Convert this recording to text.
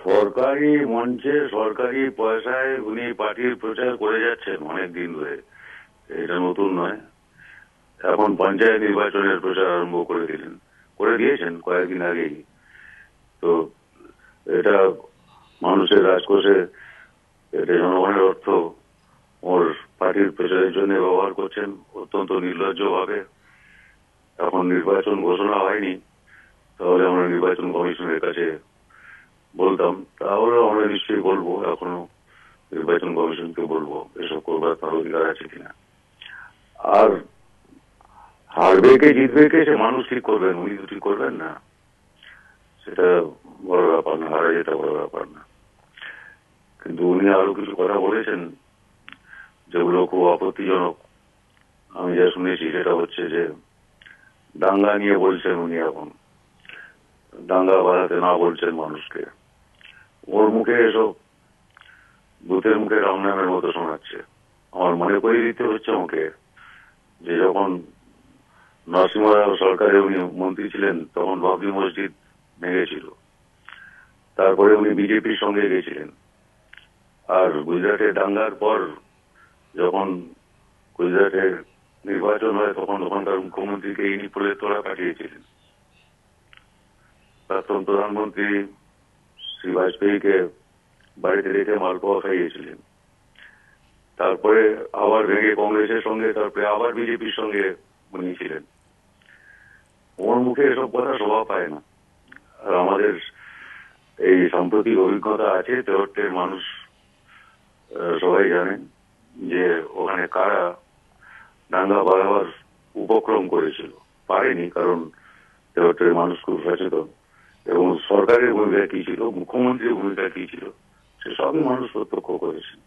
সরকারি মঞ্চে সরকারি পয়সায় উনি পার্টির প্রচার করে যাচ্ছেন অনেক দিন ধরে। এটা নতুন নয়। এখন পঞ্চায়েত নির্বাচনের প্রচার আরম্ভ করে দিয়েছেন কয়েকদিন আগেই। তো এটা মানুষের রাজকোষে, এটা জনগণের অর্থ ওর পার্টির প্রচারের জন্য ব্যবহার করছেন অত্যন্ত নির্লজ্জ ভাবে। এখন নির্বাচন ঘোষণা হয়নি, তাহলে আমরা নির্বাচন কমিশনের কাছে বলতাম, তাহলে আমরা নিশ্চয়ই বলবো, এখনো নির্বাচন কমিশনকে বলবো এসব করবার তার অধিকার আছে কিনা। আর হারবে কে জিতবে কে সে মানুষ ঠিক করবেন, উনি তো ঠিক করবেন না। সেটা বড় ব্যাপার না, হারা যেটা বড় ব্যাপার না। কিন্তু উনি আরো কিছু কথা বলেছেন যেগুলো খুব আপত্তিজনক। আমি যা শুনেছি সেটা হচ্ছে যে দাঙ্গা নিয়ে বলছেন উনি, এখন দাঙ্গা বাড়াতে না বলছেন মানুষকে। ওর মুখে এসব ভূতের মুখে রাম নামের মতো শোনাচ্ছে। আমার মনে করে দিতে হচ্ছে আমাকে যে যখন নরসিংহরাও সরকারে উনি মন্ত্রী ছিলেন তখন বাবরি মসজিদ ভেঙেছিল, তারপরে উনি বিজেপির সঙ্গে গেছিলেন। আর গুজরাটের দাঙ্গার পর যখন গুজরাটের নির্বাচন হয় তখন ওখানকার মুখ্যমন্ত্রীকে ইনি পুলে তোলা কাটিয়েছিলেন। প্রাক্তন প্রধানমন্ত্রী শ্রী বাজপেয়ীকে বাড়িতে রেখে মালপোয়া খাইয়েছিলেন। তারপরে আবার ভেঙে কংগ্রেসের সঙ্গে, তারপরে আবার বিজেপির সঙ্গে উনি ছিলেন। ওর মুখে এসব কথা শোভা পায় না। আর আমাদের এই সাম্প্রতিক অভিজ্ঞতা আছে, তেহট্টের মানুষ সবাই জানেন যে ওখানে কারা দাঙ্গা বাড়াবার উপক্রম করেছিল। পারেনি, কারণ তেহট্টের মানুষ খুব সচেতন, এবং সরকারের ভূমিকা কি ছিল, মুখ্যমন্ত্রীর ভূমিকা কি ছিল, সে সবই মানুষ প্রত্যক্ষ করেছেন।